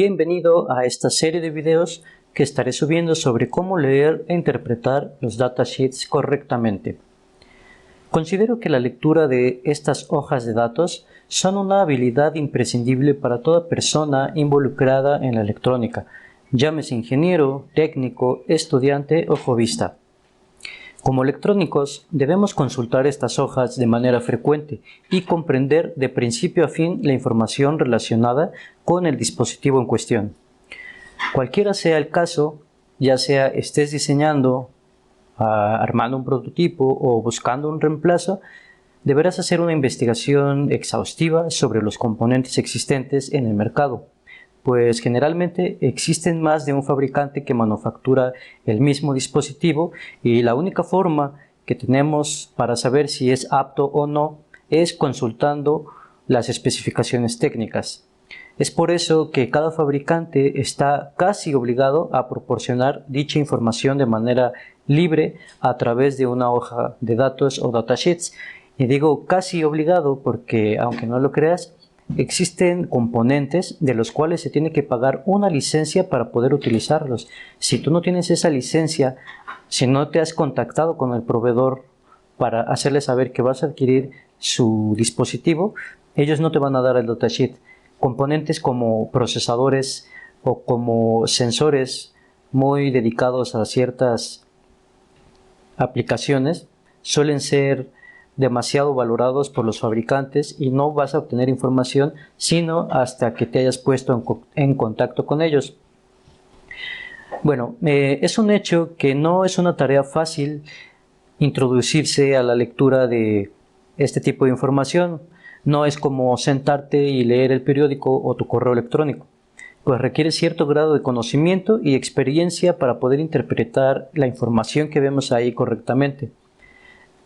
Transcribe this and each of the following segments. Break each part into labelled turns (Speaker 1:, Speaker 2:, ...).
Speaker 1: Bienvenido a esta serie de videos que estaré subiendo sobre cómo leer e interpretar los datasheets correctamente. Considero que la lectura de estas hojas de datos son una habilidad imprescindible para toda persona involucrada en la electrónica, llámese ingeniero, técnico, estudiante o hobbyista. Como electrónicos, debemos consultar estas hojas de manera frecuente y comprender de principio a fin la información relacionada con el dispositivo en cuestión. Cualquiera sea el caso, ya sea estés diseñando, armando un prototipo o buscando un reemplazo, deberás hacer una investigación exhaustiva sobre los componentes existentes en el mercado, pues generalmente existen más de un fabricante que manufactura el mismo dispositivo y la única forma que tenemos para saber si es apto o no es consultando las especificaciones técnicas. Es por eso que cada fabricante está casi obligado a proporcionar dicha información de manera libre a través de una hoja de datos o datasheets. Y digo casi obligado porque, aunque no lo creas, existen componentes de los cuales se tiene que pagar una licencia para poder utilizarlos. Si tú no tienes esa licencia, si no te has contactado con el proveedor para hacerle saber que vas a adquirir su dispositivo, ellos no te van a dar el datasheet. Componentes como procesadores o como sensores muy dedicados a ciertas aplicaciones suelen ser demasiado valorados por los fabricantes y no vas a obtener información sino hasta que te hayas puesto en contacto con ellos. Bueno, es un hecho que no es una tarea fácil introducirse a la lectura de este tipo de información. No es como sentarte y leer el periódico o tu correo electrónico, pues requiere cierto grado de conocimiento y experiencia para poder interpretar la información que vemos ahí correctamente.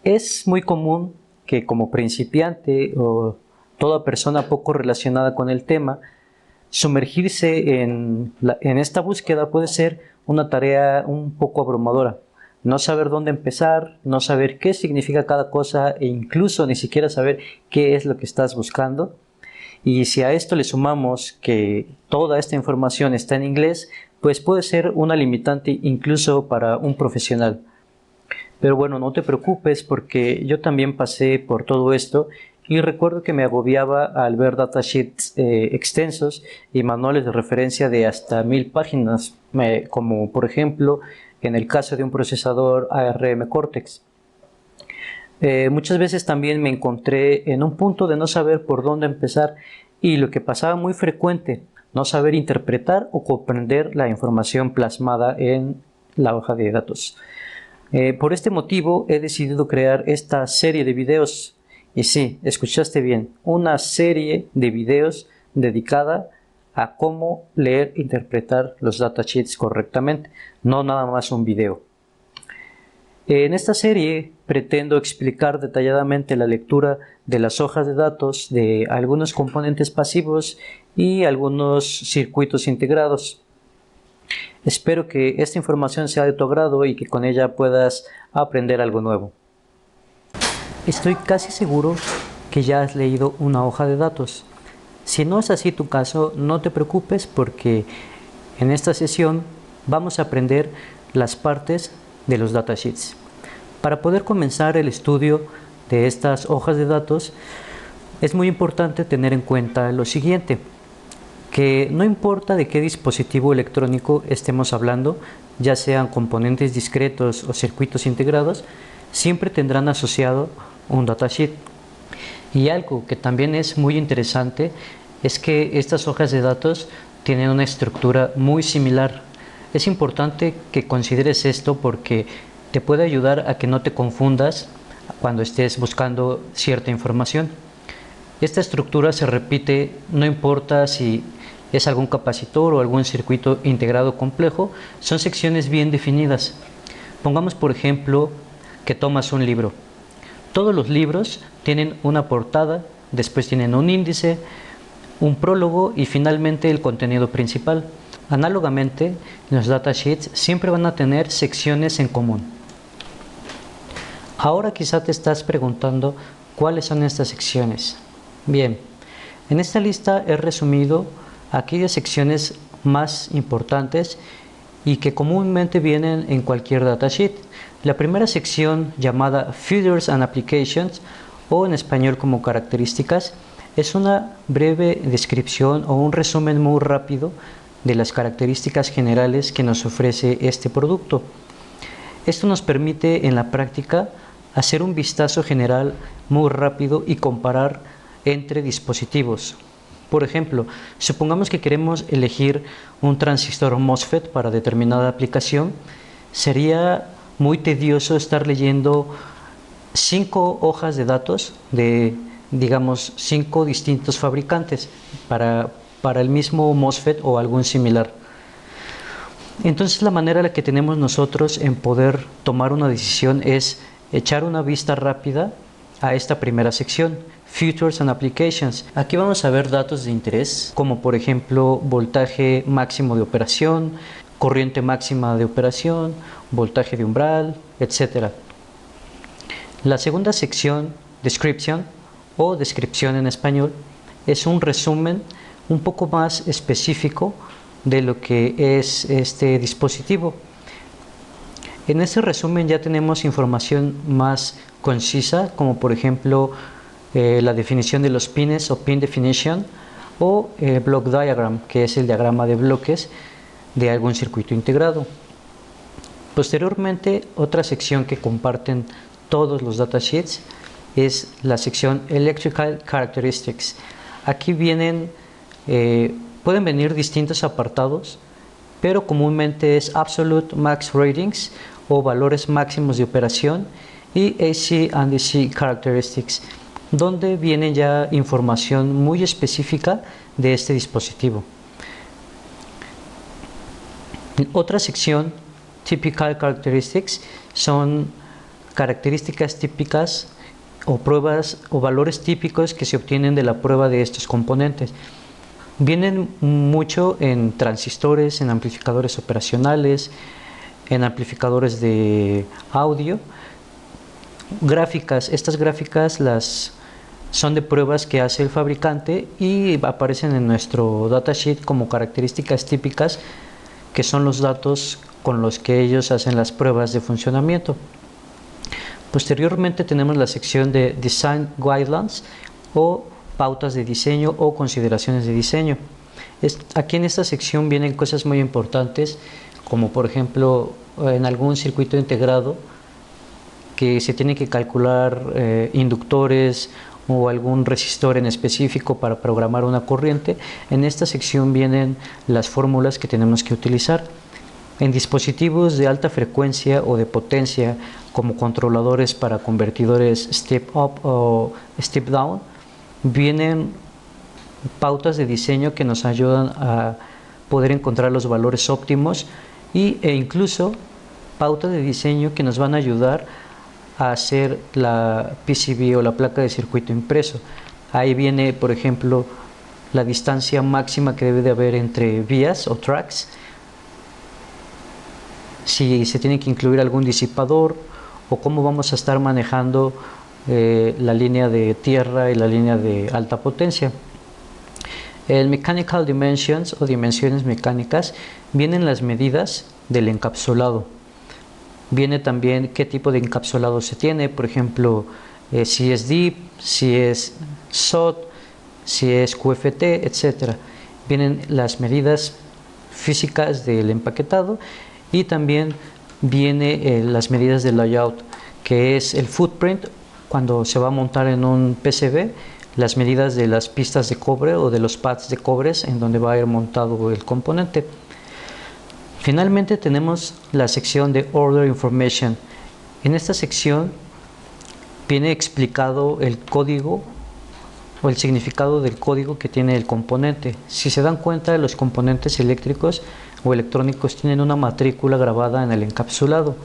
Speaker 1: Es muy común que como principiante o toda persona poco relacionada con el tema, sumergirse en esta búsqueda puede ser una tarea un poco abrumadora. No saber dónde empezar, no saber qué significa cada cosa e incluso ni siquiera saber qué es lo que estás buscando. Y si a esto le sumamos que toda esta información está en inglés, pues puede ser una limitante incluso para un profesional. Pero bueno, no te preocupes porque yo también pasé por todo esto y recuerdo que me agobiaba al ver datasheets extensos y manuales de referencia de hasta 1000 páginas, como por ejemplo en el caso de un procesador ARM Cortex. Muchas veces también me encontré en un punto de no saber por dónde empezar y lo que pasaba muy frecuente, no saber interpretar o comprender la información plasmada en la hoja de datos. Por este motivo he decidido crear esta serie de videos, y sí, escuchaste bien, una serie de videos dedicada a cómo leer e interpretar los datasheets correctamente, no nada más un video. En esta serie pretendo explicar detalladamente la lectura de las hojas de datos de algunos componentes pasivos y algunos circuitos integrados. Espero que esta información sea de tu agrado y que con ella puedas aprender algo nuevo. Estoy casi seguro que ya has leído una hoja de datos. Si no es así tu caso, no te preocupes porque en esta sesión vamos a aprender las partes de los datasheets. Para poder comenzar el estudio de estas hojas de datos, es muy importante tener en cuenta lo siguiente, que no importa de qué dispositivo electrónico estemos hablando, ya sean componentes discretos o circuitos integrados, siempre tendrán asociado un datasheet. Y algo que también es muy interesante es que estas hojas de datos tienen una estructura muy similar. Es importante que consideres esto porque te puede ayudar a que no te confundas cuando estés buscando cierta información. Esta estructura se repite, no importa si es algún capacitor o algún circuito integrado complejo, son secciones bien definidas. Pongamos por ejemplo que tomas un libro. Todos los libros tienen una portada, después tienen un índice, un prólogo y finalmente el contenido principal. Análogamente, los datasheets siempre van a tener secciones en común. Ahora quizá te estás preguntando cuáles son estas secciones. Bien, en esta lista he resumido aquellas secciones más importantes y que comúnmente vienen en cualquier datasheet. La primera sección, llamada Features and Applications, o en español como características, es una breve descripción o un resumen muy rápido de las características generales que nos ofrece este producto. Esto nos permite en la práctica hacer un vistazo general muy rápido y comparar entre dispositivos. Por ejemplo, supongamos que queremos elegir un transistor MOSFET para determinada aplicación. Sería muy tedioso estar leyendo 5 hojas de datos de, digamos, 5 distintos fabricantes para el mismo MOSFET o algún similar. Entonces la manera en la que tenemos nosotros en poder tomar una decisión es echar una vista rápida a esta primera sección, Features and Applications. Aquí vamos a ver datos de interés, como por ejemplo voltaje máximo de operación, corriente máxima de operación, voltaje de umbral, etc. La segunda sección, Description, o descripción en español, es un resumen un poco más específico de lo que es este dispositivo. En ese resumen ya tenemos información más concisa, como por ejemplo la definición de los pines o pin definition, o el block diagram, que es el diagrama de bloques de algún circuito integrado. Posteriormente, otra sección que comparten todos los datasheets es la sección Electrical Characteristics. Aquí pueden venir distintos apartados, pero comúnmente es Absolute Max Ratings o valores máximos de operación y AC and DC Characteristics, donde viene ya información muy específica de este dispositivo. Otra sección, Typical Characteristics, son características típicas o pruebas o valores típicos que se obtienen de la prueba de estos componentes. Vienen mucho en transistores, en amplificadores operacionales, en amplificadores de audio. Gráficas, estas gráficas son de pruebas que hace el fabricante y aparecen en nuestro datasheet como características típicas, que son los datos con los que ellos hacen las pruebas de funcionamiento. Posteriormente tenemos la sección de Design Guidelines o pautas de diseño o consideraciones de diseño. Aquí en esta sección vienen cosas muy importantes, como por ejemplo en algún circuito integrado que se tiene que calcular inductores o algún resistor en específico para programar una corriente. En esta sección vienen las fórmulas que tenemos que utilizar. En dispositivos de alta frecuencia o de potencia, como controladores para convertidores step up o step down, vienen pautas de diseño que nos ayudan a poder encontrar los valores óptimos e incluso pautas de diseño que nos van a ayudar a hacer la PCB o la placa de circuito impreso. Ahí viene, por ejemplo, la distancia máxima que debe de haber entre vías o tracks, si se tiene que incluir algún disipador o cómo vamos a estar manejando la línea de tierra y la línea de alta potencia. En Mechanical Dimensions o dimensiones mecánicas vienen las medidas del encapsulado. Viene también qué tipo de encapsulado se tiene, por ejemplo, si es DIP, si es SOT, si es QFT, etc. Vienen las medidas físicas del empaquetado y también viene las medidas del layout, que es el footprint cuando se va a montar en un PCB, las medidas de las pistas de cobre o de los pads de cobre en donde va a ir montado el componente. Finalmente tenemos la sección de Order Information. En esta sección viene explicado el código o el significado del código que tiene el componente. Si se dan cuenta, los componentes eléctricos o electrónicos tienen una matrícula grabada en el encapsulado.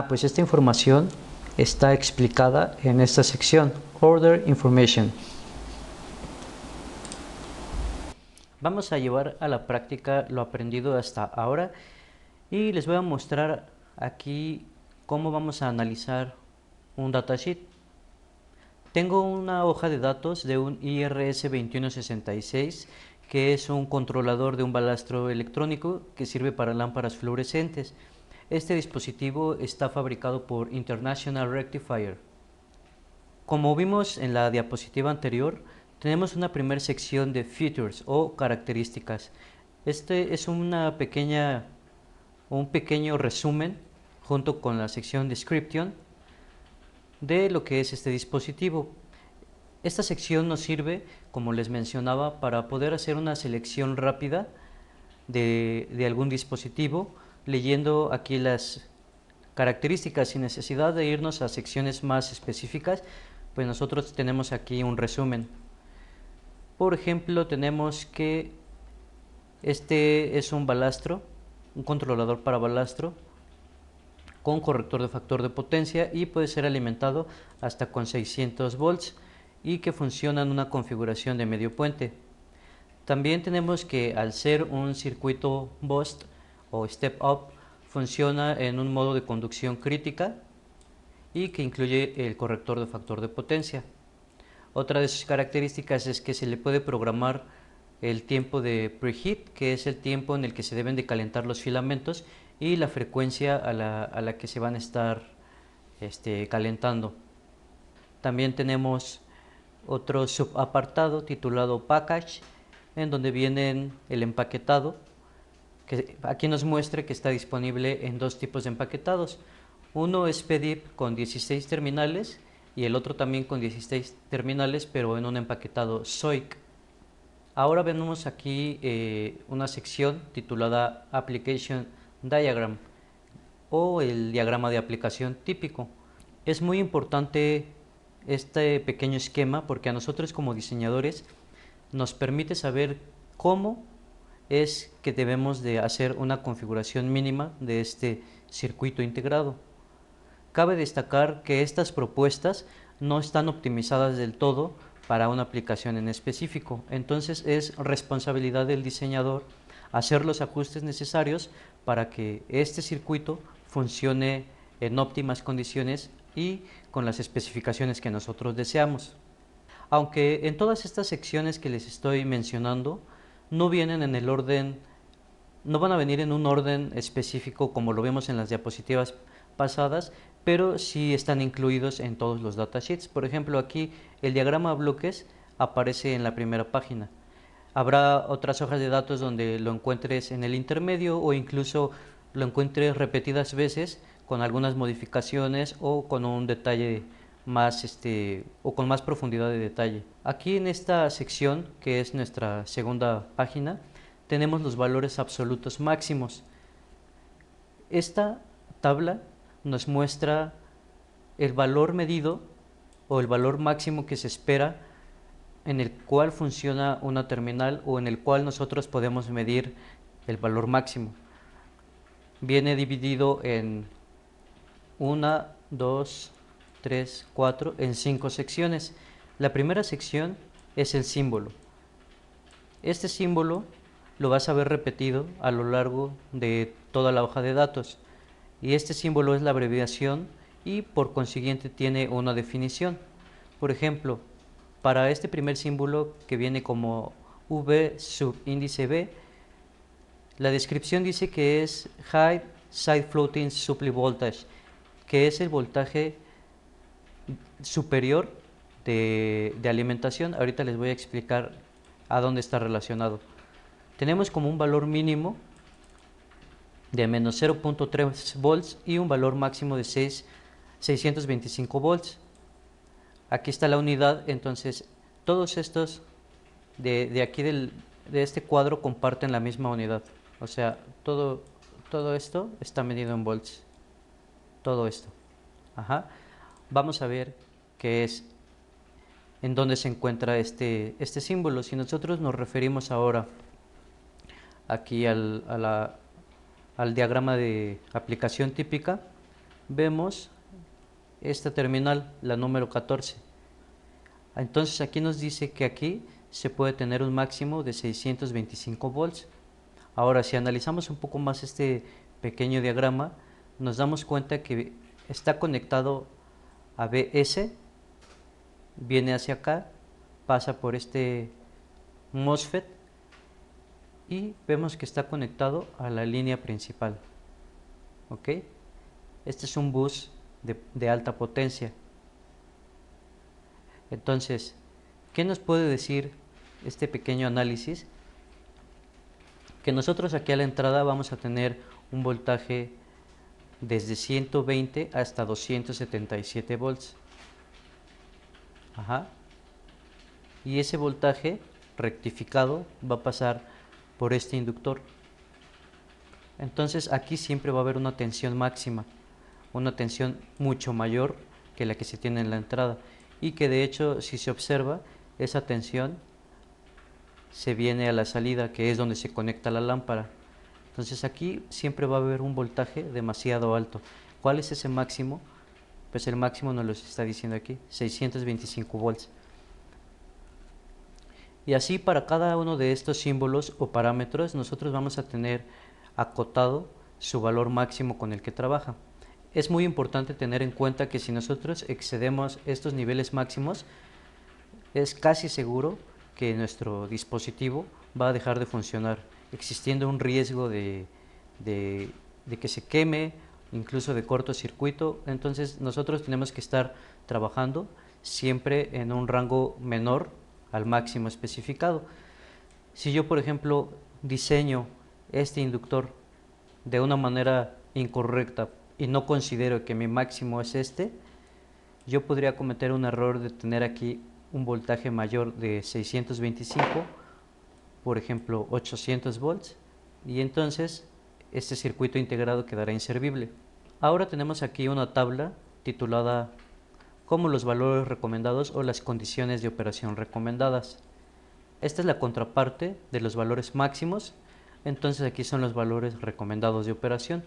Speaker 1: Pues esta información está explicada en esta sección, Order Information. Vamos a llevar a la práctica lo aprendido hasta ahora y les voy a mostrar aquí cómo vamos a analizar un datasheet. Tengo una hoja de datos de un IRS 2166 que es un controlador de un balastro electrónico que sirve para lámparas fluorescentes. Este dispositivo está fabricado por International Rectifier. Como vimos en la diapositiva anterior, tenemos una primera sección de features o características. Este es un pequeño resumen junto con la sección description de lo que es este dispositivo. Esta sección nos sirve, como les mencionaba, para poder hacer una selección rápida de algún dispositivo, leyendo aquí las características sin necesidad de irnos a secciones más específicas. Pues nosotros tenemos aquí un resumen. Por ejemplo, tenemos que este es un balastro, un controlador para balastro con corrector de factor de potencia y puede ser alimentado hasta con 600 volts y que funciona en una configuración de medio puente. También tenemos que al ser un circuito boost o step up, funciona en un modo de conducción crítica y que incluye el corrector de factor de potencia. Otra de sus características es que se le puede programar el tiempo de preheat, que es el tiempo en el que se deben de calentar los filamentos, y la frecuencia a la que se van a estar calentando. También tenemos otro subapartado titulado Package, en donde viene el empaquetado, que aquí nos muestra que está disponible en dos tipos de empaquetados. Uno es PDIP con 16 terminales y el otro también con 16 terminales, pero en un empaquetado SOIC. Ahora vemos aquí una sección titulada Application Diagram o el diagrama de aplicación típico. Es muy importante este pequeño esquema porque a nosotros como diseñadores nos permite saber cómo es que debemos de hacer una configuración mínima de este circuito integrado. Cabe destacar que estas propuestas no están optimizadas del todo para una aplicación en específico, entonces es responsabilidad del diseñador hacer los ajustes necesarios para que este circuito funcione en óptimas condiciones y con las especificaciones que nosotros deseamos. Aunque en todas estas secciones que les estoy mencionando no vienen en el orden, no van a venir en un orden específico como lo vemos en las diapositivas pasadas, pero sí están incluidos en todos los datasheets. Por ejemplo, aquí el diagrama a bloques aparece en la primera página. Habrá otras hojas de datos donde lo encuentres en el intermedio o incluso lo encuentres repetidas veces con algunas modificaciones o con un detalle más o con más profundidad de detalle. Aquí en esta sección, que es nuestra segunda página, tenemos los valores absolutos máximos. Esta tabla nos muestra el valor medido o el valor máximo que se espera en el cual funciona una terminal o en el cual nosotros podemos medir el valor máximo. Viene dividido en 1, 2, 3, 4, en 5 secciones. La primera sección es el símbolo. Este símbolo lo vas a ver repetido a lo largo de toda la hoja de datos. Y este símbolo es la abreviación y por consiguiente tiene una definición. Por ejemplo, para este primer símbolo que viene como V subíndice B, la descripción dice que es High Side Floating Supply Voltage, que es el voltaje superior de alimentación. Ahorita les voy a explicar a dónde está relacionado. Tenemos como un valor mínimo de menos 0.3 volts y un valor máximo de 625 volts. Aquí está la unidad, entonces todos estos de aquí de este cuadro comparten la misma unidad. O sea, todo esto está medido en volts. Todo esto. Ajá. Vamos a ver qué es, en dónde se encuentra este símbolo. Si nosotros nos referimos ahora aquí al diagrama de aplicación típica, vemos esta terminal, la número 14. Entonces aquí nos dice que aquí se puede tener un máximo de 625 volts. Ahora, si analizamos un poco más este pequeño diagrama, nos damos cuenta que está conectado a BS, viene hacia acá, pasa por este MOSFET y vemos que está conectado a la línea principal. ¿Ok? Este es un bus de alta potencia. Entonces, ¿qué nos puede decir este pequeño análisis? Que nosotros aquí a la entrada vamos a tener un voltaje desde 120 hasta 277 volts. Ajá. Y ese voltaje rectificado va a pasar por este inductor. Entonces aquí siempre va a haber una tensión máxima, una tensión mucho mayor que la que se tiene en la entrada, y que de hecho, si se observa, esa tensión se viene a la salida, que es donde se conecta la lámpara. Entonces aquí siempre va a haber un voltaje demasiado alto. ¿Cuál es ese máximo? Pues el máximo nos lo está diciendo aquí, 625 volts. Y así para cada uno de estos símbolos o parámetros nosotros vamos a tener acotado su valor máximo con el que trabaja. Es muy importante tener en cuenta que si nosotros excedemos estos niveles máximos, es casi seguro que nuestro dispositivo va a dejar de funcionar, existiendo un riesgo de que se queme, incluso de cortocircuito. Entonces nosotros tenemos que estar trabajando siempre en un rango menor al máximo especificado. Si yo, por ejemplo, diseño este inductor de una manera incorrecta y no considero que mi máximo es este, yo podría cometer un error de tener aquí un voltaje mayor de 625, por ejemplo 800 volts, y entonces este circuito integrado quedará inservible. Ahora tenemos aquí una tabla titulada como los valores recomendados o las condiciones de operación recomendadas. Esta es la contraparte de los valores máximos, entonces aquí son los valores recomendados de operación.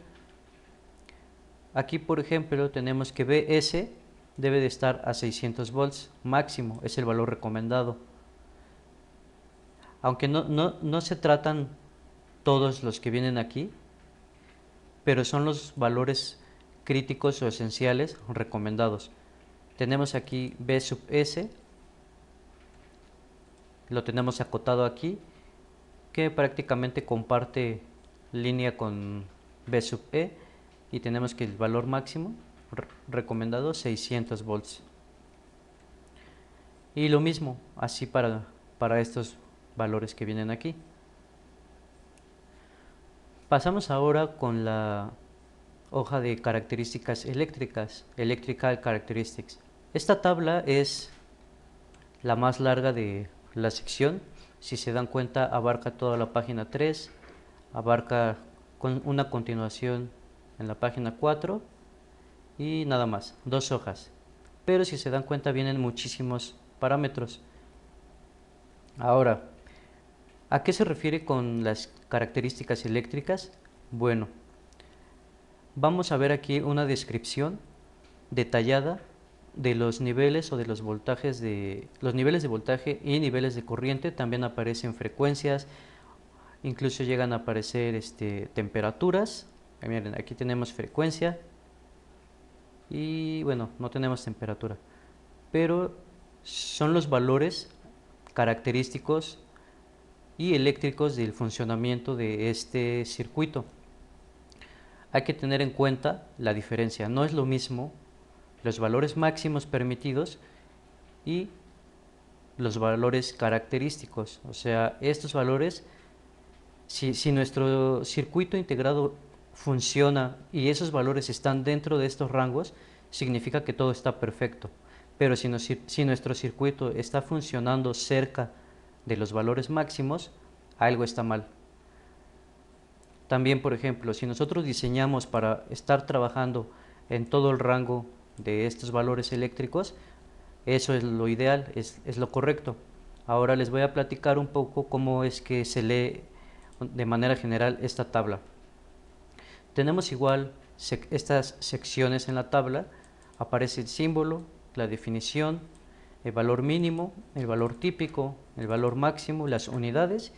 Speaker 1: Aquí, por ejemplo, tenemos que Bs debe de estar a 600 volts máximo, es el valor recomendado. Aunque no se tratan todos los que vienen aquí, pero son los valores críticos o esenciales recomendados. Tenemos aquí B sub S, lo tenemos acotado aquí, que prácticamente comparte línea con B sub E, y tenemos que el valor máximo recomendado 600 volts. Y lo mismo, así para estos valores que vienen aquí. Pasamos ahora con la hoja de características eléctricas, Electrical Characteristics. Esta tabla es la más larga de la sección. Si se dan cuenta, abarca toda la página 3, abarca con una continuación en la página 4 y nada más, 2 hojas. Pero si se dan cuenta, vienen muchísimos parámetros. Ahora, ¿a qué se refiere con las características eléctricas? Bueno, vamos a ver aquí una descripción detallada de los niveles o de los voltajes de los niveles de voltaje y niveles de corriente. También aparecen frecuencias, incluso llegan a aparecer temperaturas. Miren, aquí tenemos frecuencia y bueno, no tenemos temperatura, pero son los valores característicos y eléctricos del funcionamiento de este circuito. Hay que tener en cuenta la diferencia. No es lo mismo los valores máximos permitidos y los valores característicos. O sea, estos valores, si nuestro circuito integrado funciona y esos valores están dentro de estos rangos, significa que todo está perfecto. Pero si nuestro circuito está funcionando cerca de los valores máximos, algo está mal. También, por ejemplo, si nosotros diseñamos para estar trabajando en todo el rango de estos valores eléctricos, eso es lo ideal, es lo correcto. Ahora les voy a platicar un poco cómo es que se lee de manera general esta tabla. Tenemos igual estas secciones en la tabla. Aparece el símbolo, la definición, el valor mínimo, el valor típico, el valor máximo, las unidades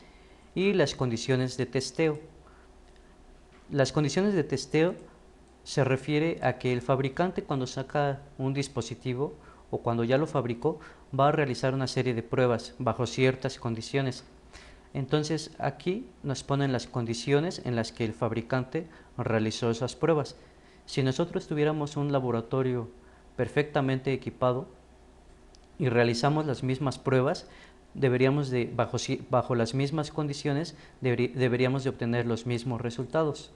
Speaker 1: y las condiciones de testeo. Las condiciones de testeo se refiere a que el fabricante, cuando saca un dispositivo o cuando ya lo fabricó, va a realizar una serie de pruebas bajo ciertas condiciones. Entonces aquí nos ponen las condiciones en las que el fabricante realizó esas pruebas. Si nosotros tuviéramos un laboratorio perfectamente equipado y realizamos las mismas pruebas, bajo las mismas condiciones, deberíamos de obtener los mismos resultados.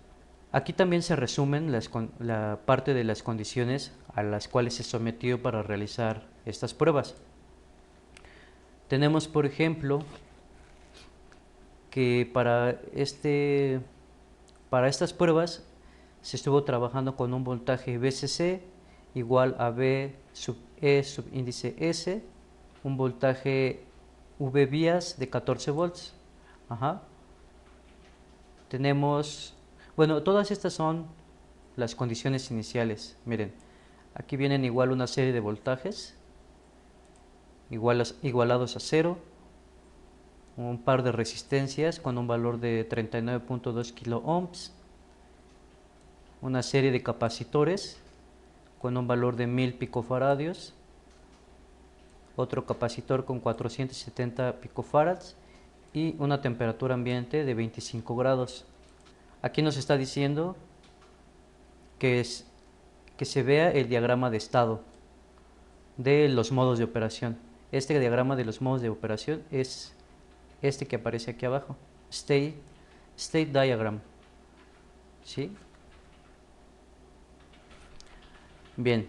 Speaker 1: Aquí también se resumen la parte de las condiciones a las cuales se sometió para realizar estas pruebas. Tenemos, por ejemplo, que para estas pruebas se estuvo trabajando con un voltaje VCC igual a V sub E subíndice S, un voltaje V vías de 14 volts. Ajá. Tenemos, bueno, todas estas son las condiciones iniciales. Miren, aquí vienen igual una serie de voltajes igualados a 0, un par de resistencias con un valor de 39.2 kilo ohms, una serie de capacitores con un valor de 1000 picofaradios, otro capacitor con 470 picofarads y una temperatura ambiente de 25 grados. Aquí nos está diciendo que se vea el diagrama de estado de los modos de operación. Este diagrama de los modos de operación es este que aparece aquí abajo, state diagram, ¿sí? Bien,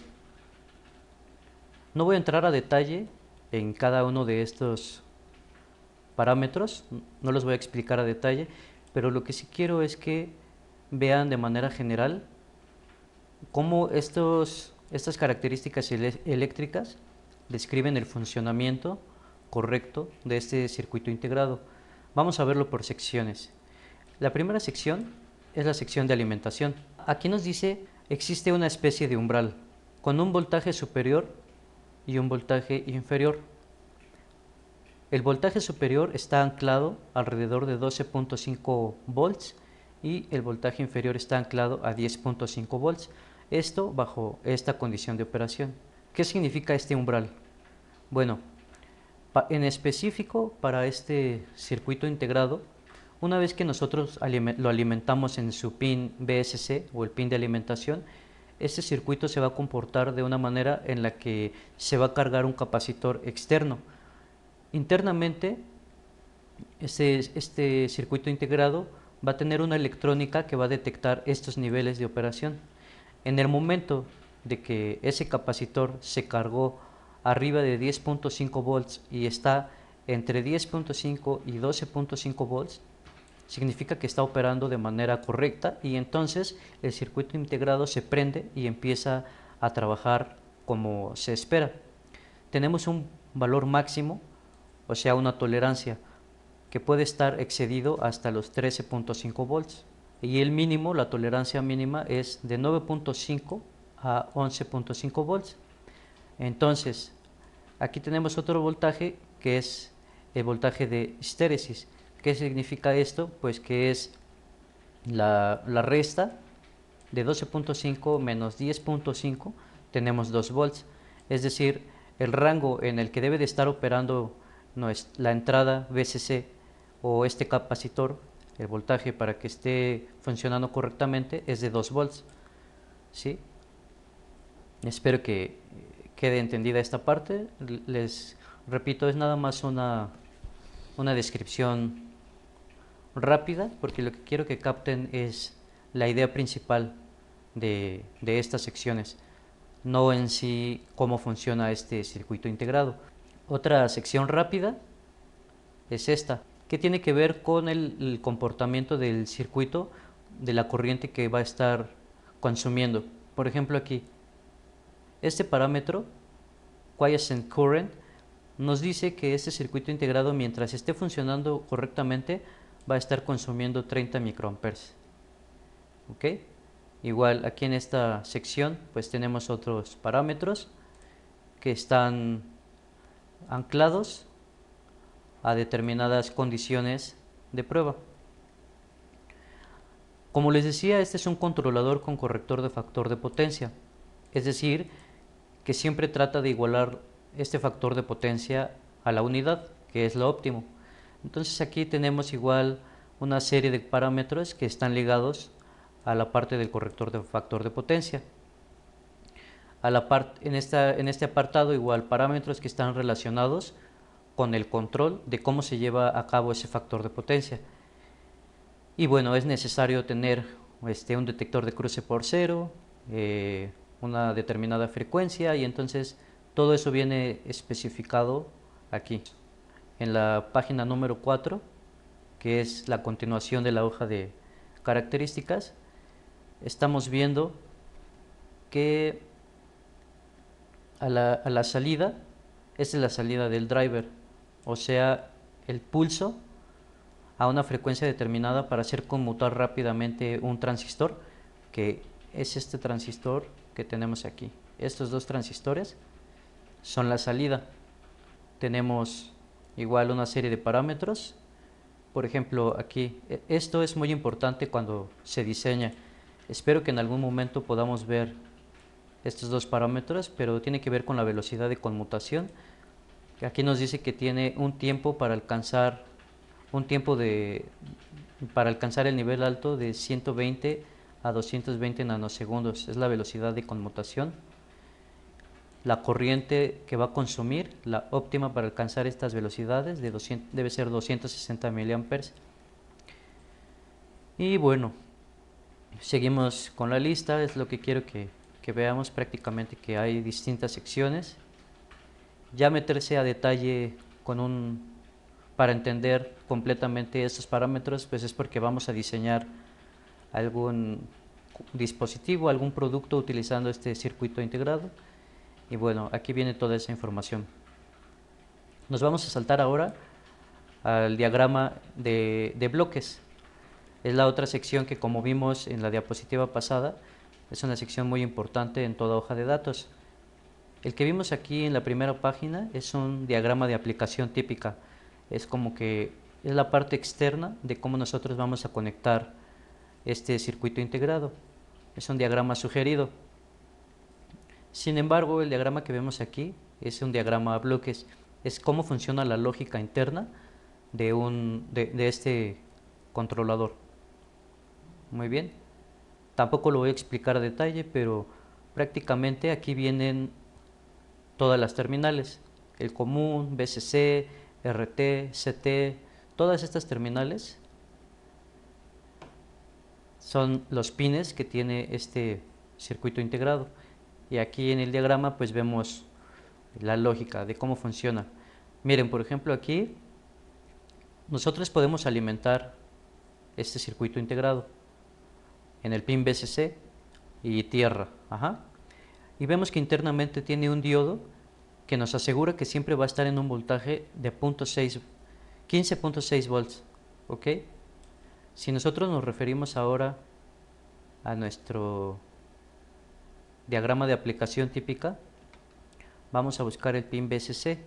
Speaker 1: no voy a entrar a detalle en cada uno de estos parámetros, no los voy a explicar a detalle, pero lo que sí quiero es que vean de manera general cómo estas características eléctricas describen el funcionamiento correcto de este circuito integrado. Vamos a verlo por secciones. La primera sección es la sección de alimentación. Aquí nos dice existe una especie de umbral con un voltaje superior y un voltaje inferior. El voltaje superior está anclado alrededor de 12.5 volts y el voltaje inferior está anclado a 10.5 volts. Esto bajo esta condición de operación. ¿Qué significa este umbral? Bueno, en específico para este circuito integrado, una vez que nosotros lo alimentamos en su pin BSC o el pin de alimentación, este circuito se va a comportar de una manera en la que se va a cargar un capacitor externo. Internamente, este circuito integrado va a tener una electrónica que va a detectar estos niveles de operación. En el momento de que ese capacitor se cargó arriba de 10.5 volts y está entre 10.5 y 12.5 volts, significa que está operando de manera correcta y entonces el circuito integrado se prende y empieza a trabajar como se espera. Tenemos un valor máximo, o sea una tolerancia, que puede estar excedido hasta los 13.5 volts y el mínimo, la tolerancia mínima es de 9.5 a 11.5 volts. Entonces, aquí tenemos otro voltaje que es el voltaje de histéresis. ¿Qué significa esto? Pues que es la resta de 12.5 menos 10.5, tenemos 2 volts. Es decir, el rango en el que debe de estar operando la entrada VCC o este capacitor, el voltaje para que esté funcionando correctamente es de 2 volts. ¿Sí? Espero que quede entendida esta parte. Les repito, es nada más una descripción rápida, porque lo que quiero que capten es la idea principal de estas secciones, no en sí cómo funciona este circuito integrado. Otra sección rápida es esta, que tiene que ver con el comportamiento del circuito, de la corriente que va a estar consumiendo. Por ejemplo, aquí, este parámetro, quiescent current, nos dice que este circuito integrado, mientras esté funcionando correctamente, va a estar consumiendo 30 microamperes. ¿Ok? Igual aquí en esta sección pues tenemos otros parámetros que están anclados a determinadas condiciones de prueba. Como les decía, este es un controlador con corrector de factor de potencia, es decir, que siempre trata de igualar este factor de potencia a la unidad, que es lo óptimo.
Speaker 2: Entonces aquí tenemos igual una serie de parámetros que están ligados a la parte del corrector de factor de potencia. En este apartado igual parámetros que están relacionados con el control de cómo se lleva a cabo ese factor de potencia. Y bueno, es necesario tener un detector de cruce por cero, una determinada frecuencia, y entonces todo eso viene especificado aquí en la página número 4, que es la continuación de la hoja de características. Estamos viendo que a la salida, esta es la salida del driver, o sea, el pulso a una frecuencia determinada para hacer conmutar rápidamente un transistor, que es este transistor que tenemos aquí. Estos dos transistores son la salida. Tenemos igual una serie de parámetros. Por ejemplo, aquí, esto es muy importante cuando se diseña. Espero que en algún momento podamos ver estos dos parámetros, pero tiene que ver con la velocidad de conmutación. Aquí nos dice que tiene un tiempo para alcanzar el nivel alto de 120 a 220 nanosegundos. Es la velocidad de conmutación. La corriente que va a consumir, la óptima para alcanzar estas velocidades, debe ser 260 miliamperes. Y bueno, seguimos con la lista. Es lo que quiero que veamos prácticamente, que hay distintas secciones. Ya meterse a detalle para entender completamente estos parámetros, pues es porque vamos a diseñar algún dispositivo, algún producto utilizando este circuito integrado. Y bueno, aquí viene toda esa información. Nos vamos a saltar ahora al diagrama de bloques. Es la otra sección que, como vimos en la diapositiva pasada, es una sección muy importante en toda hoja de datos. El que vimos aquí en la primera página es un diagrama de aplicación típica. Es como que es la parte externa de cómo nosotros vamos a conectar este circuito integrado. Es un diagrama sugerido. Sin embargo, el diagrama que vemos aquí es un diagrama a bloques. Es cómo funciona la lógica interna de este controlador. Muy bien. Tampoco lo voy a explicar a detalle, pero prácticamente aquí vienen todas las terminales. El común, BCC, RT, CT, todas estas terminales son los pines que tiene este circuito integrado. Y aquí en el diagrama pues vemos la lógica de cómo funciona. Miren, por ejemplo, aquí nosotros podemos alimentar este circuito integrado en el pin BCC y tierra. Ajá. Y vemos que internamente tiene un diodo que nos asegura que siempre va a estar en un voltaje de 15.6 volts. ¿Ok? Si nosotros nos referimos ahora a nuestro diagrama de aplicación típica, vamos a buscar el pin BCC.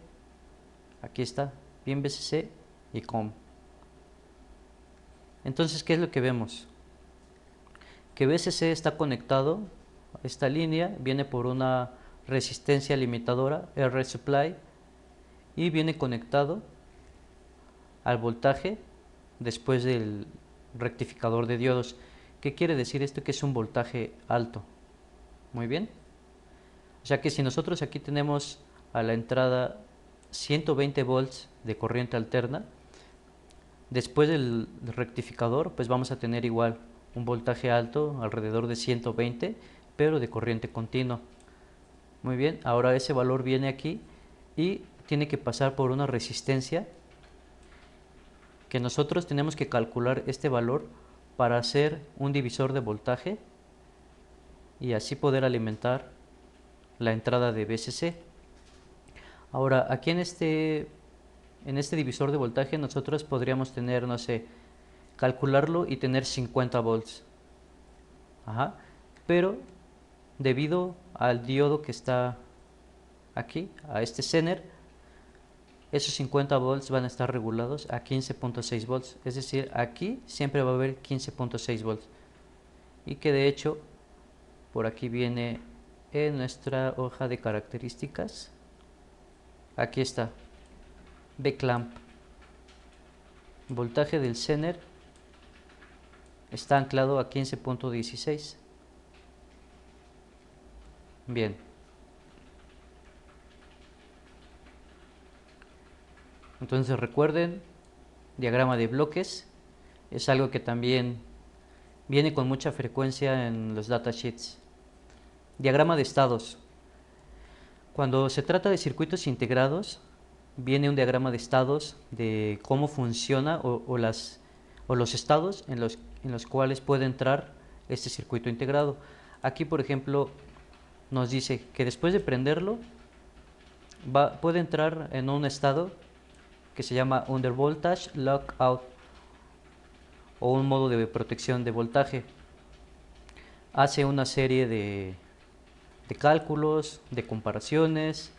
Speaker 2: Aquí está, pin BCC y COM. Entonces, ¿qué es lo que vemos? Que BCC está conectado, esta línea viene por una resistencia limitadora, R supply, y viene conectado al voltaje después del rectificador de diodos. ¿Qué quiere decir esto? Que es un voltaje alto. Muy bien. O sea que si nosotros aquí tenemos a la entrada 120 volts de corriente alterna, después del rectificador pues vamos a tener igual un voltaje alto, alrededor de 120, pero de corriente continua. Muy bien, ahora ese valor viene aquí y tiene que pasar por una resistencia que nosotros tenemos que calcular este valor para hacer un divisor de voltaje y así poder alimentar la entrada de BCC. Ahora, aquí en este divisor de voltaje nosotros podríamos tener, no sé, calcularlo y tener 50 volts. Ajá. Pero debido al diodo que está aquí, a este Zener, esos 50 volts van a estar regulados a 15.6 volts. Es decir, aquí siempre va a haber 15.6 volts. Y que de hecho, por aquí viene en nuestra hoja de características. Aquí está, B-clamp. voltaje del Zener está anclado a 15.16. Bien. Entonces recuerden, diagrama de bloques es algo que también viene con mucha frecuencia en los datasheets. Diagrama de estados. Cuando se trata de circuitos integrados, viene un diagrama de estados de cómo funciona o los estados en los cuales puede entrar este circuito integrado. Aquí, por ejemplo, nos dice que después de prenderlo, puede entrar en un estado que se llama Under Voltage Lockout o un modo de protección de voltaje. Hace una serie de cálculos, de comparaciones.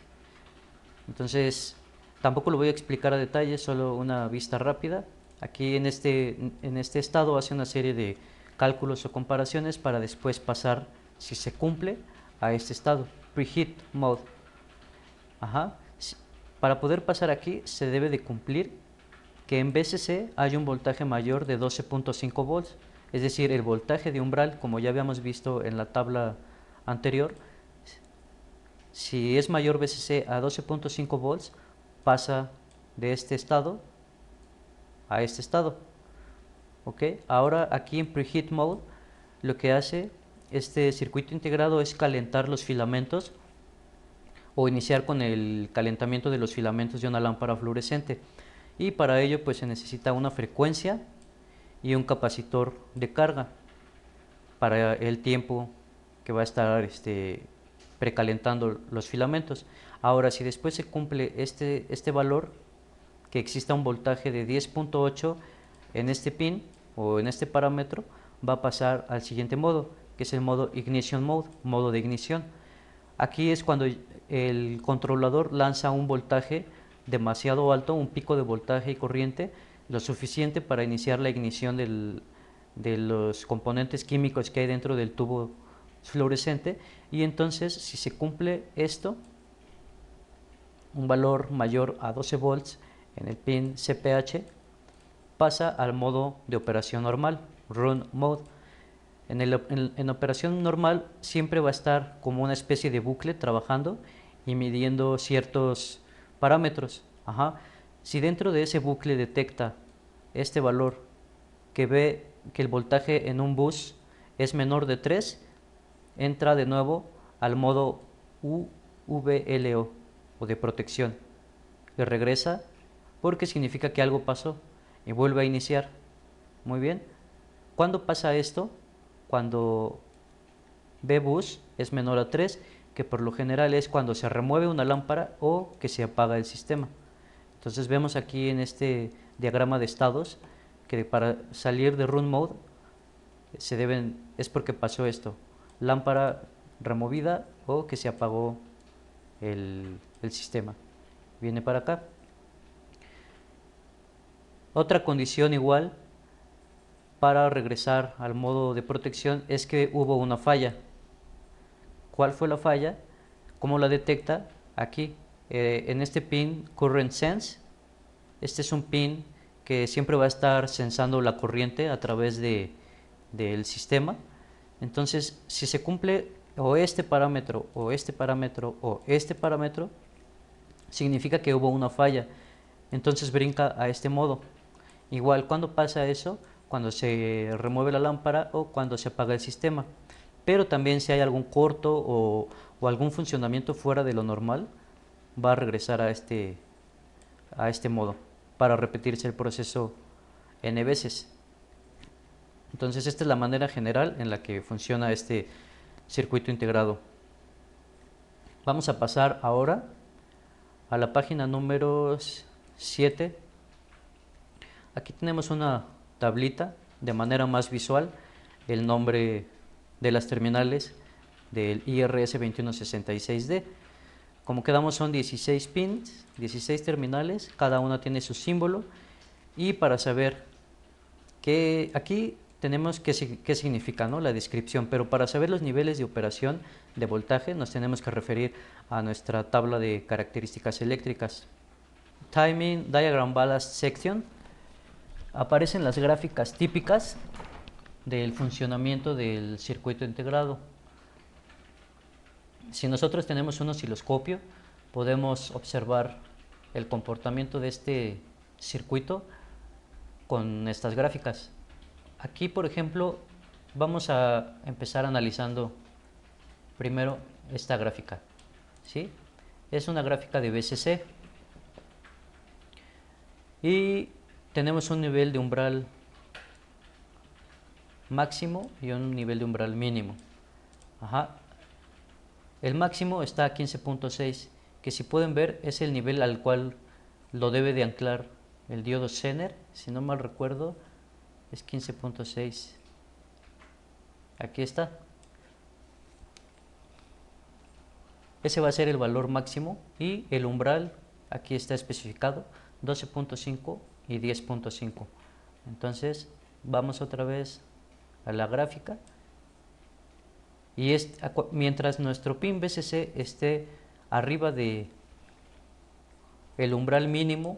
Speaker 2: Entonces, tampoco lo voy a explicar a detalle, solo una vista rápida. Aquí en este estado hace una serie de cálculos o comparaciones para después pasar, si se cumple, a este estado, Preheat Mode. Para poder pasar aquí se debe de cumplir que en VCC hay un voltaje mayor de 12.5 volts, es decir, el voltaje de umbral, como ya habíamos visto en la tabla anterior. Si es mayor VCC a 12.5 volts, pasa de este estado a este estado. ¿Ok? Ahora aquí en Preheat Mode, lo que hace este circuito integrado es calentar los filamentos o iniciar con el calentamiento de los filamentos de una lámpara fluorescente. Y para ello pues se necesita una frecuencia y un capacitor de carga para el tiempo que va a estar precalentando los filamentos. Ahora, si después se cumple este valor, que exista un voltaje de 10.8 en este pin o en este parámetro, va a pasar al siguiente modo, que es el modo Ignition Mode, modo de ignición. Aquí es cuando el controlador lanza un voltaje demasiado alto, un pico de voltaje y corriente, lo suficiente para iniciar la ignición de los componentes químicos que hay dentro del tubo fluorescente. Y entonces, si se cumple esto, un valor mayor a 12 volts en el pin CPH, pasa al modo de operación normal, Run Mode. En operación normal siempre va a estar como una especie de bucle trabajando y midiendo ciertos parámetros. Si dentro de ese bucle detecta este valor que ve que el voltaje en un bus es menor de 3, entra de nuevo al modo UVLO o de protección. Le regresa porque significa que algo pasó y vuelve a iniciar. Muy bien. ¿Cuándo pasa esto? Cuando B-bus es menor a 3, que por lo general es cuando se remueve una lámpara o que se apaga el sistema. Entonces vemos aquí en este diagrama de estados que para salir de Run Mode es porque pasó esto: lámpara removida o que se apagó el sistema. Viene para acá. Otra condición igual para regresar al modo de protección es que hubo una falla. ¿Cuál fue la falla? ¿Cómo la detecta? Aquí, en este pin Current Sense. Este es un pin que siempre va a estar sensando la corriente a través del sistema. Entonces, si se cumple o este parámetro, o este parámetro, o este parámetro, significa que hubo una falla. Entonces brinca a este modo. Igual, ¿cuándo pasa eso? Cuando se remueve la lámpara o cuando se apaga el sistema. Pero también si hay algún corto o algún funcionamiento fuera de lo normal, va a regresar a este modo para repetirse el proceso n veces. Entonces esta es la manera general en la que funciona este circuito integrado. Vamos a pasar ahora a la página número 7. Aquí tenemos una tablita de manera más visual, el nombre de las terminales del IRS2166D. Como quedamos, son 16 pins, 16 terminales, cada una tiene su símbolo. Y para saber que aquí tenemos qué significa, ¿no?, la descripción, pero para saber los niveles de operación de voltaje nos tenemos que referir a nuestra tabla de características eléctricas. Timing Diagram Ballast Section. aparecen las gráficas típicas del funcionamiento del circuito integrado. Si nosotros tenemos un osciloscopio, podemos observar el comportamiento de este circuito con estas gráficas. Aquí, por ejemplo, vamos a empezar analizando primero esta gráfica, ¿sí? Es una gráfica de BCC y tenemos un nivel de umbral máximo y un nivel de umbral mínimo. El máximo está a 15.6, que si pueden ver es el nivel al cual lo debe de anclar el diodo Zener, si no mal recuerdo es 15.6. Aquí está. Ese va a ser el valor máximo y el umbral aquí está especificado 12.5 y 10.5. Entonces vamos otra vez a la gráfica y mientras nuestro pin BCC esté arriba de el umbral mínimo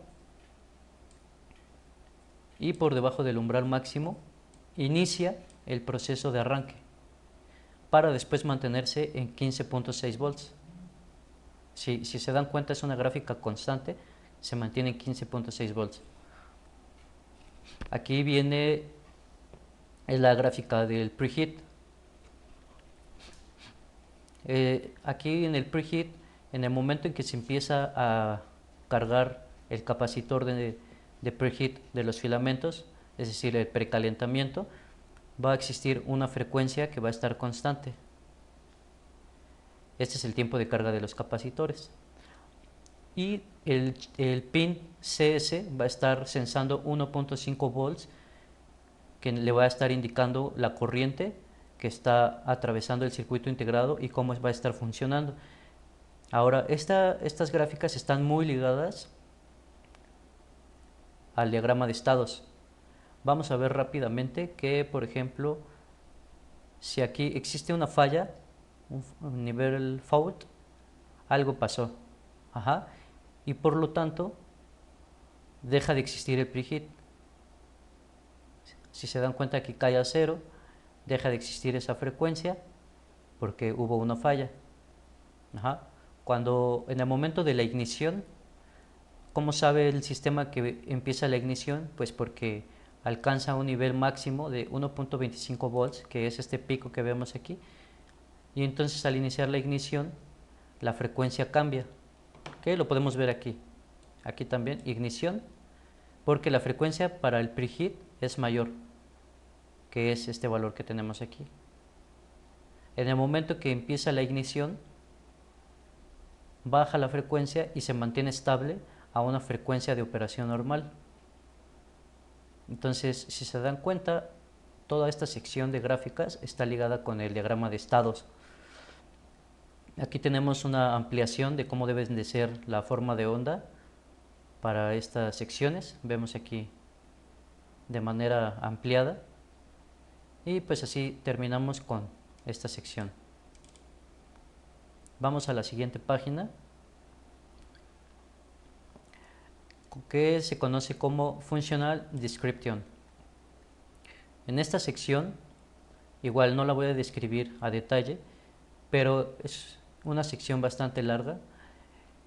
Speaker 2: y por debajo del umbral máximo, inicia el proceso de arranque para después mantenerse en 15.6 volts. Si se dan cuenta, es una gráfica constante, se mantiene en 15.6 volts. Aquí viene la gráfica del preheat. Aquí en el preheat, en el momento en que se empieza a cargar el capacitor de preheat de los filamentos, es decir, el precalentamiento, va a existir una frecuencia que va a estar constante. Este es el tiempo de carga de los capacitores. Y el pin CS va a estar sensando 1.5 volts, que le va a estar indicando la corriente que está atravesando el circuito integrado y cómo va a estar funcionando. Ahora, estas gráficas están muy ligadas al diagrama de estados. Vamos a ver rápidamente que, por ejemplo, si aquí existe una falla, un nivel fault, algo pasó. Y por lo tanto, deja de existir el preheat. Si se dan cuenta, aquí cae a 0, deja de existir esa frecuencia porque hubo una falla. Cuando en el momento de la ignición, ¿cómo sabe el sistema que empieza la ignición? Pues porque alcanza un nivel máximo de 1.25 volts, que es este pico que vemos aquí, y entonces al iniciar la ignición la frecuencia cambia, que lo podemos ver aquí también, ignición, porque la frecuencia para el preheat es mayor, que es este valor que tenemos aquí. En el momento que empieza la ignición, baja la frecuencia y se mantiene estable a una frecuencia de operación normal. Entonces, si se dan cuenta, toda esta sección de gráficas está ligada con el diagrama de estados. Aquí tenemos una ampliación de cómo deben de ser la forma de onda para estas secciones. Vemos aquí de manera ampliada. Y pues así terminamos con esta sección. Vamos a la siguiente página, que se conoce como Functional Description. En esta sección, igual no la voy a describir a detalle, pero es una sección bastante larga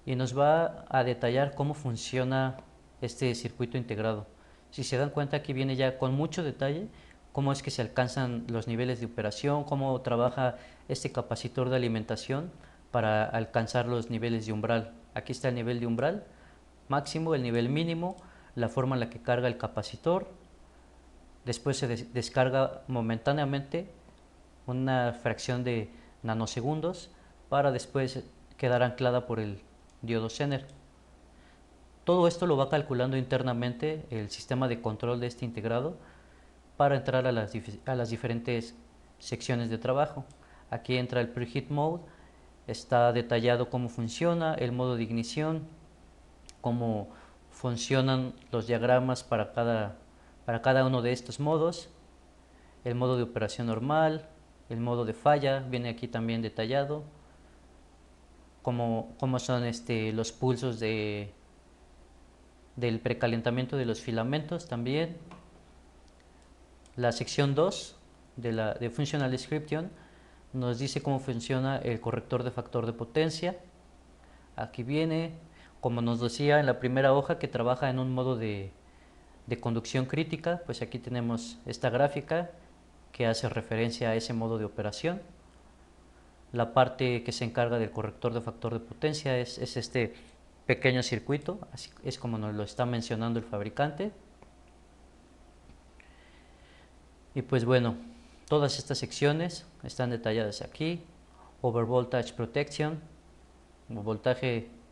Speaker 2: y nos va a detallar cómo funciona este circuito integrado. Si se dan cuenta, aquí viene ya con mucho detalle cómo es que se alcanzan los niveles de operación, cómo trabaja este capacitor de alimentación para alcanzar los niveles de umbral. Aquí está el nivel de umbral máximo, el nivel mínimo, la forma en la que carga el capacitor. Después se descarga momentáneamente una fracción de nanosegundos para después quedar anclada por el diodo Zener. Todo esto lo va calculando internamente el sistema de control de este integrado para entrar a las diferentes secciones de trabajo. Aquí entra el preheat mode, está detallado cómo funciona, el modo de ignición, cómo funcionan los diagramas para cada uno de estos modos, el modo de operación normal, el modo de falla, viene aquí también detallado, cómo son los pulsos del precalentamiento de los filamentos también, La sección 2 de Functional Description nos dice cómo funciona el corrector de factor de potencia. Aquí viene, como nos decía en la primera hoja, que trabaja en un modo de conducción crítica. Pues aquí tenemos esta gráfica que hace referencia a ese modo de operación. La parte que se encarga del corrector de factor de potencia es este pequeño circuito, así es como nos lo está mencionando el fabricante. Y pues bueno, todas estas secciones están detalladas aquí. Overvoltage Protection,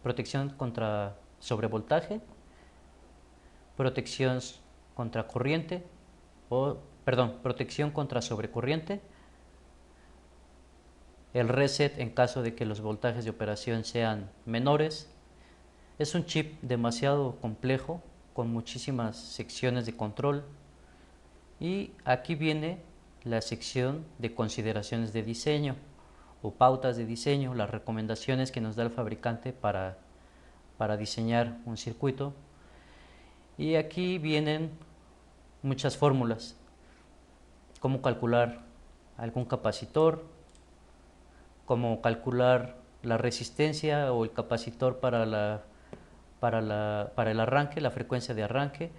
Speaker 2: protección contra sobrevoltaje, protección contra corriente, protección contra sobrecorriente, el reset en caso de que los voltajes de operación sean menores. Es un chip demasiado complejo con muchísimas secciones de control. Y aquí viene la sección de consideraciones de diseño o pautas de diseño, las recomendaciones que nos da el fabricante para diseñar un circuito. Y aquí vienen muchas fórmulas, cómo calcular algún capacitor, cómo calcular la resistencia o el capacitor para el arranque, la frecuencia de arranque.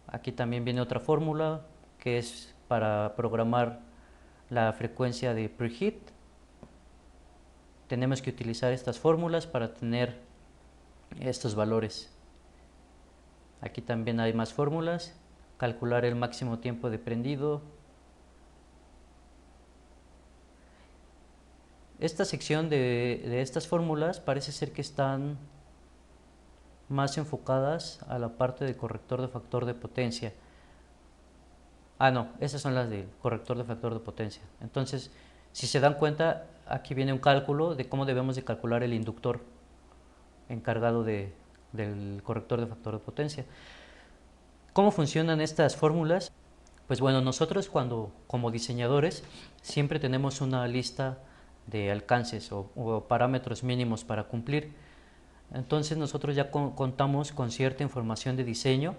Speaker 2: Aquí también viene otra fórmula que es para programar la frecuencia de preheat. Tenemos que utilizar estas fórmulas para tener estos valores. Aquí también hay más fórmulas, calcular el máximo tiempo de prendido. Esta sección de estas fórmulas parece ser que están más enfocadas a la parte del corrector de factor de potencia. No, esas son las del corrector de factor de potencia. Entonces, si se dan cuenta, aquí viene un cálculo de cómo debemos de calcular el inductor encargado del corrector de factor de potencia. ¿Cómo funcionan estas fórmulas? Pues bueno, nosotros como diseñadores siempre tenemos una lista de alcances o parámetros mínimos para cumplir. Entonces nosotros ya contamos con cierta información de diseño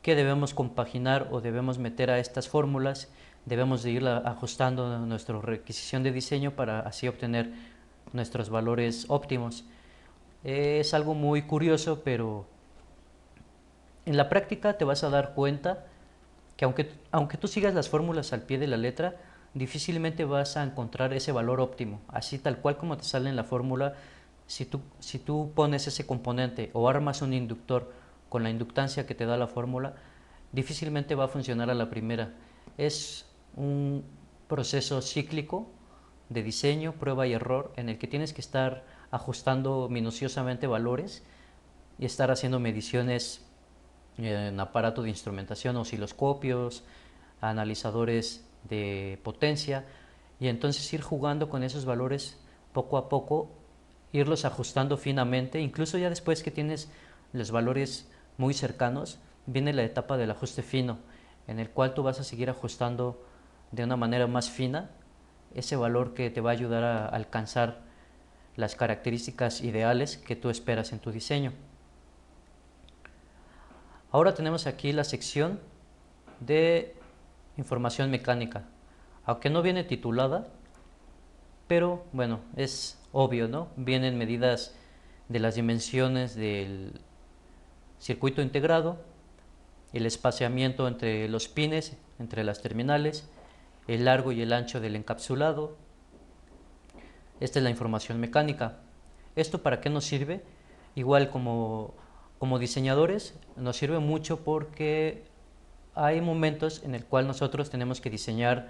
Speaker 2: que debemos compaginar o debemos meter a estas fórmulas. Debemos de ir ajustando nuestra requisición de diseño para así obtener nuestros valores óptimos. Es algo muy curioso, pero en la práctica te vas a dar cuenta que aunque tú sigas las fórmulas al pie de la letra, difícilmente vas a encontrar ese valor óptimo. Así tal cual como te sale en la fórmula, si tú pones ese componente o armas un inductor con la inductancia que te da la fórmula, difícilmente va a funcionar a la primera. Es un proceso cíclico de diseño, prueba y error, en el que tienes que estar ajustando minuciosamente valores y estar haciendo mediciones en aparato de instrumentación, osciloscopios, analizadores de potencia, y entonces ir jugando con esos valores poco a poco, irlos ajustando finamente. Incluso ya después que tienes los valores muy cercanos, viene la etapa del ajuste fino, en el cual tú vas a seguir ajustando de una manera más fina ese valor que te va a ayudar a alcanzar las características ideales que tú esperas en tu diseño. Ahora tenemos aquí la sección de información mecánica, aunque no viene titulada, pero bueno, es obvio, ¿no? Vienen medidas de las dimensiones del circuito integrado, el espaciamiento entre los pines, entre las terminales, el largo y el ancho del encapsulado. Esta es la información mecánica. ¿Esto para qué nos sirve? Igual como diseñadores nos sirve mucho porque hay momentos en el cual nosotros tenemos que diseñar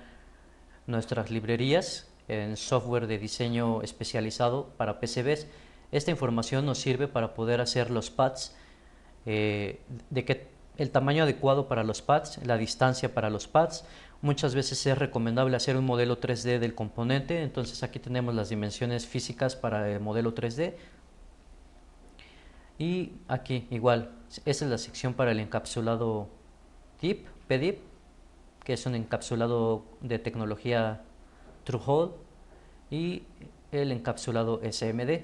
Speaker 2: nuestras librerías en software de diseño especializado para PCBs. Esta información nos sirve para poder hacer los pads, de que el tamaño adecuado para los pads, la distancia para los pads. Muchas veces es recomendable hacer un modelo 3D del componente, entonces aquí tenemos las dimensiones físicas para el modelo 3D. Y aquí igual, esa es la sección para el encapsulado PDIP, que es un encapsulado de tecnología Through-Hole, y el encapsulado SMD.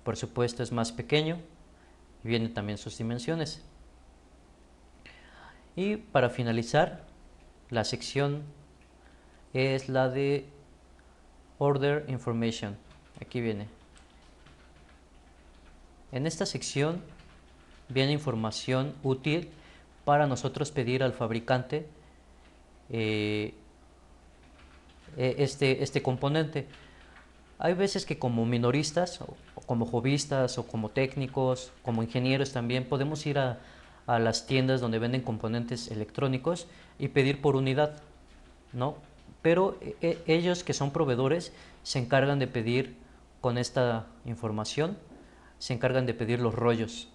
Speaker 2: Por supuesto es más pequeño y vienen también sus dimensiones. Y para finalizar, la sección es la de Order Information. Aquí viene. En esta sección viene información útil para nosotros pedir al fabricante eh, este componente. Hay veces que como minoristas, o como hobbyistas, o como técnicos, como ingenieros también, podemos ir a las tiendas donde venden componentes electrónicos y pedir por unidad, ¿no? Pero ellos que son proveedores se encargan de pedir con esta información, se encargan de pedir los rollos.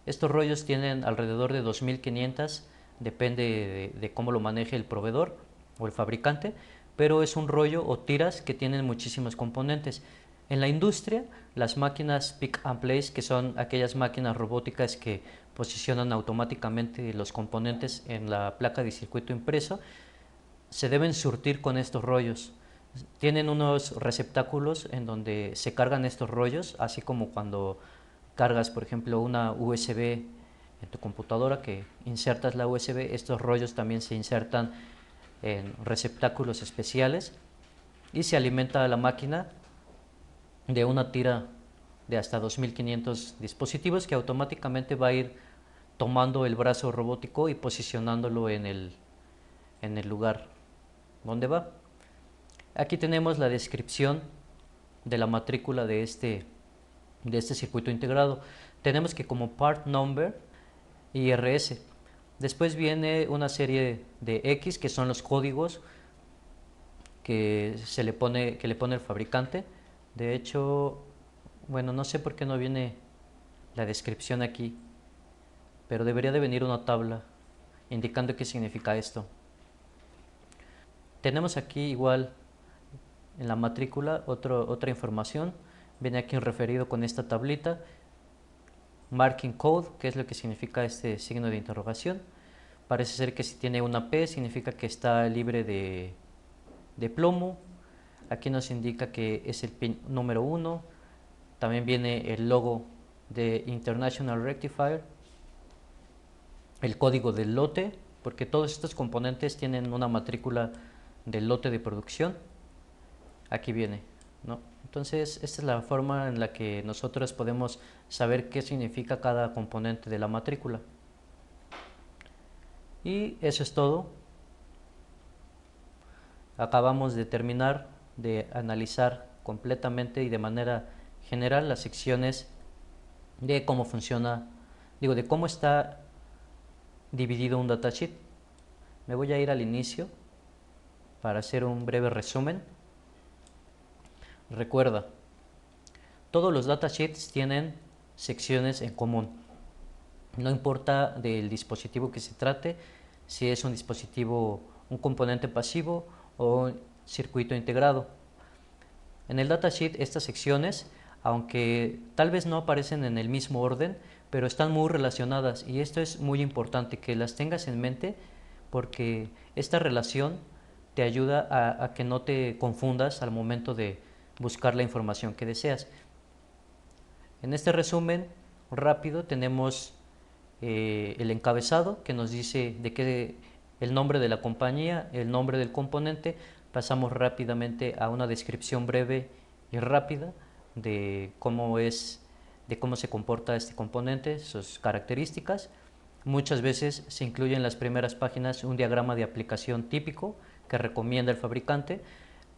Speaker 2: Estos rollos tienen alrededor de 2500, depende de cómo lo maneje el proveedor o el fabricante, pero es un rollo o tiras que tienen muchísimos componentes. En la industria, las máquinas pick and place, que son aquellas máquinas robóticas que posicionan automáticamente los componentes en la placa de circuito impreso, se deben surtir con estos rollos. Tienen unos receptáculos en donde se cargan estos rollos, así como cuando cargas, por ejemplo, una USB en tu computadora, que insertas la USB, estos rollos también se insertan en receptáculos especiales y se alimenta a la máquina de una tira de hasta 2500 dispositivos que automáticamente va a ir tomando el brazo robótico y posicionándolo en el lugar donde va. Aquí tenemos la descripción de la matrícula de este circuito integrado. Tenemos que como part number IRS. Después viene una serie de X, que son los códigos que le pone el fabricante. De hecho, bueno, no sé por qué no viene la descripción aquí, pero debería de venir una tabla indicando qué significa esto. Tenemos aquí igual en la matrícula otra información. Viene aquí un referido con esta tablita. Marking code, que es lo que significa este signo de interrogación. Parece ser que si tiene una P significa que está libre de plomo. Aquí nos indica que es el pin número 1. También viene el logo de International Rectifier, el código del lote, porque todos estos componentes tienen una matrícula del lote de producción. Aquí viene, ¿no? Entonces, esta es la forma en la que nosotros podemos saber qué significa cada componente de la matrícula. Y eso es todo. Acabamos de terminar de analizar completamente y de manera general las secciones de cómo funciona, de cómo está dividido un datasheet. Me voy a ir al inicio para hacer un breve resumen. Recuerda, todos los datasheets tienen secciones en común. No importa del dispositivo que se trate, si es un dispositivo, un componente pasivo o un circuito integrado. En el datasheet estas secciones, aunque tal vez no aparecen en el mismo orden, pero están muy relacionadas, y esto es muy importante que las tengas en mente, porque esta relación te ayuda a que no te confundas al momento de buscar la información que deseas. En este resumen rápido tenemos el encabezado que nos dice el nombre de la compañía, el nombre del componente. Pasamos rápidamente a una descripción breve y rápida de cómo se comporta este componente, sus características. Muchas veces se incluye en las primeras páginas un diagrama de aplicación típico que recomienda el fabricante,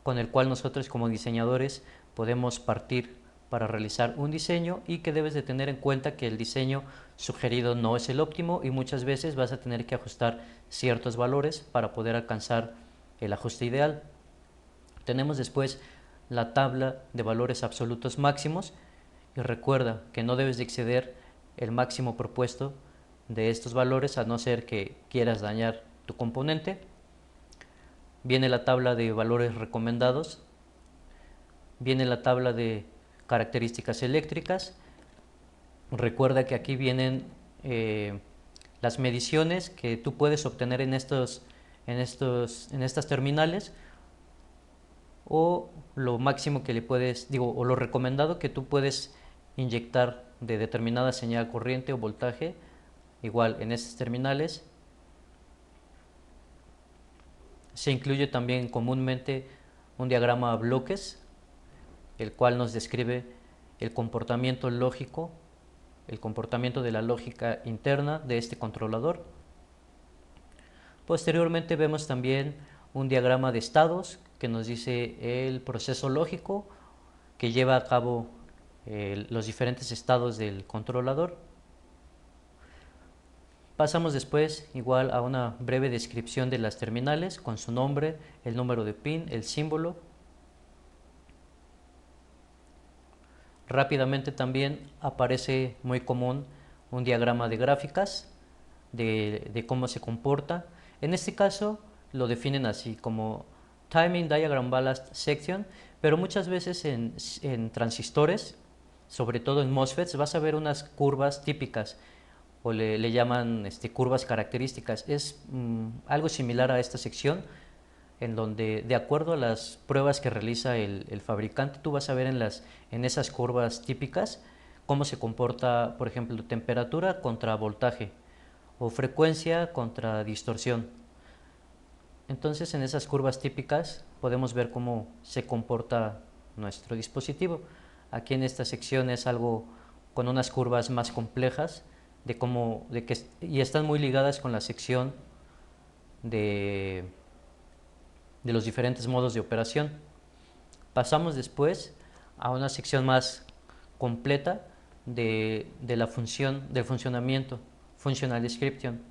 Speaker 2: con el cual nosotros como diseñadores podemos partir para realizar un diseño, y que debes de tener en cuenta que el diseño sugerido no es el óptimo y muchas veces vas a tener que ajustar ciertos valores para poder alcanzar el ajuste ideal. Tenemos después la tabla de valores absolutos máximos, y recuerda que no debes de exceder el máximo propuesto de estos valores, a no ser que quieras dañar tu componente. Viene la tabla de valores recomendados, viene la tabla de características eléctricas. Recuerda que aquí vienen las mediciones que tú puedes obtener en estas terminales, o lo máximo que le puedes, o lo recomendado que tú puedes inyectar de determinada señal corriente o voltaje, igual en estas terminales. Se incluye también comúnmente un diagrama a bloques, el cual nos describe el comportamiento lógico, el comportamiento de la lógica interna de este controlador. Posteriormente vemos también un diagrama de estados que nos dice el proceso lógico que lleva a cabo los diferentes estados del controlador. Pasamos después igual a una breve descripción de las terminales con su nombre, el número de PIN, el símbolo. Rápidamente también aparece muy común un diagrama de gráficas de cómo se comporta. En este caso lo definen así como Timing Diagram Ballast Section, pero muchas veces en transistores, sobre todo en MOSFETs, vas a ver unas curvas típicas o le llaman curvas características. Es algo similar a esta sección, en donde de acuerdo a las pruebas que realiza el fabricante, tú vas a ver en esas curvas típicas cómo se comporta, por ejemplo, temperatura contra voltaje o frecuencia contra distorsión. Entonces, en esas curvas típicas podemos ver cómo se comporta nuestro dispositivo. Aquí en esta sección es algo con unas curvas más complejas y están muy ligadas con la sección de los diferentes modos de operación. Pasamos después a una sección más completa la función, del funcionamiento, Functional Description.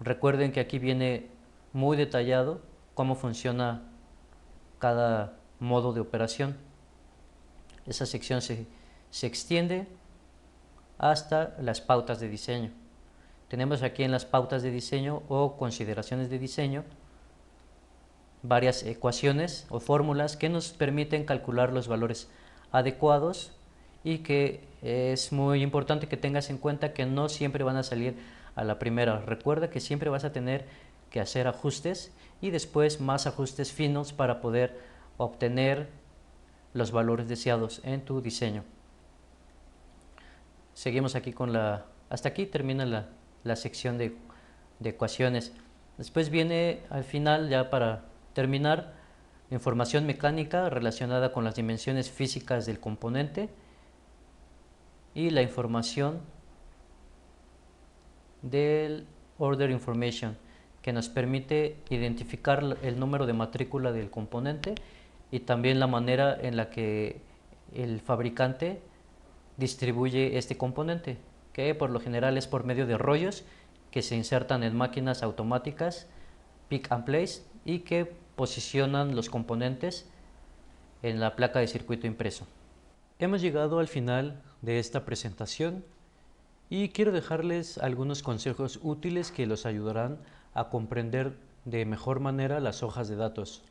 Speaker 2: Recuerden que aquí viene muy detallado cómo funciona cada modo de operación. Esa sección se extiende hasta las pautas de diseño. Tenemos aquí en las pautas de diseño o consideraciones de diseño varias ecuaciones o fórmulas que nos permiten calcular los valores adecuados y que es muy importante que tengas en cuenta que no siempre van a salir a la primera. Recuerda que siempre vas a tener que hacer ajustes y después más ajustes finos para poder obtener los valores deseados en tu diseño. Seguimos aquí hasta aquí termina la sección de ecuaciones. Después viene al final, ya para terminar, información mecánica relacionada con las dimensiones físicas del componente y la información del Order Information, que nos permite identificar el número de matrícula del componente y también la manera en la que el fabricante distribuye este componente, que por lo general es por medio de rollos que se insertan en máquinas automáticas pick and place y que posicionan los componentes en la placa de circuito impreso. Hemos llegado al final de esta presentación y quiero dejarles algunos consejos útiles que los ayudarán a comprender de mejor manera las hojas de datos.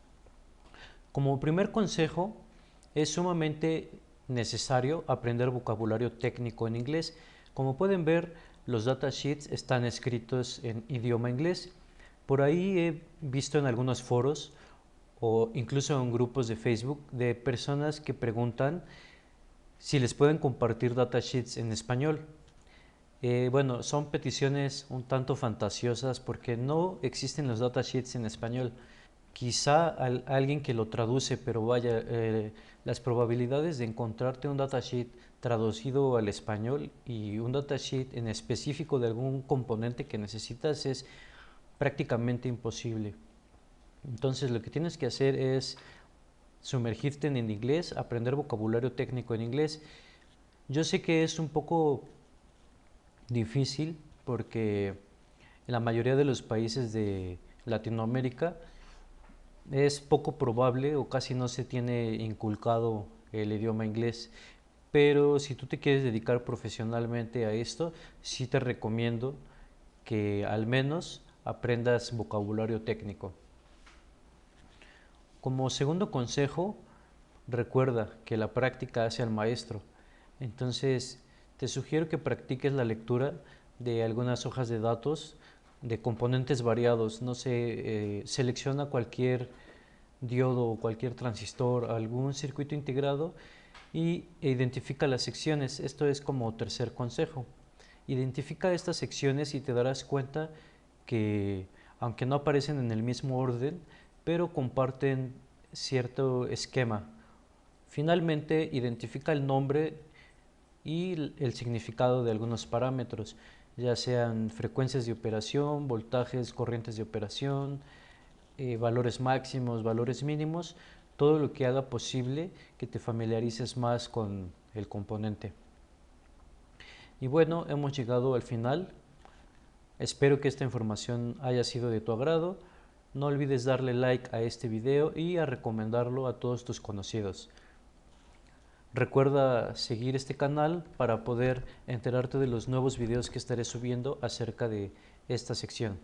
Speaker 2: Como primer consejo, es sumamente necesario aprender vocabulario técnico en inglés. Como pueden ver, los datasheets están escritos en idioma inglés. Por ahí he visto en algunos foros o incluso en grupos de Facebook de personas que preguntan si les pueden compartir datasheets en español. Bueno, son peticiones un tanto fantasiosas porque no existen los datasheets en español. Quizá alguien que lo traduce, pero vaya, las probabilidades de encontrarte un datasheet traducido al español y un datasheet en específico de algún componente que necesitas es prácticamente imposible. Entonces lo que tienes que hacer es sumergirte en el inglés, aprender vocabulario técnico en inglés. Yo sé que es un poco difícil porque en la mayoría de los países de Latinoamérica es poco probable o casi no se tiene inculcado el idioma inglés, pero si tú te quieres dedicar profesionalmente a esto, sí te recomiendo que al menos aprendas vocabulario técnico. Como segundo consejo, recuerda que la práctica hace al maestro. Entonces, te sugiero que practiques la lectura de algunas hojas de datos de componentes variados. No sé, selecciona cualquier diodo o cualquier transistor, algún circuito integrado e identifica las secciones. Esto es como tercer consejo. Identifica estas secciones y te darás cuenta que aunque no aparecen en el mismo orden, pero comparten cierto esquema. Finalmente, identifica el nombre y el significado de algunos parámetros, ya sean frecuencias de operación, voltajes, corrientes de operación, valores máximos, valores mínimos, todo lo que haga posible que te familiarices más con el componente. Y bueno, hemos llegado al final. Espero que esta información haya sido de tu agrado. No olvides darle like a este video y a recomendarlo a todos tus conocidos. Recuerda seguir este canal para poder enterarte de los nuevos videos que estaré subiendo acerca de esta sección.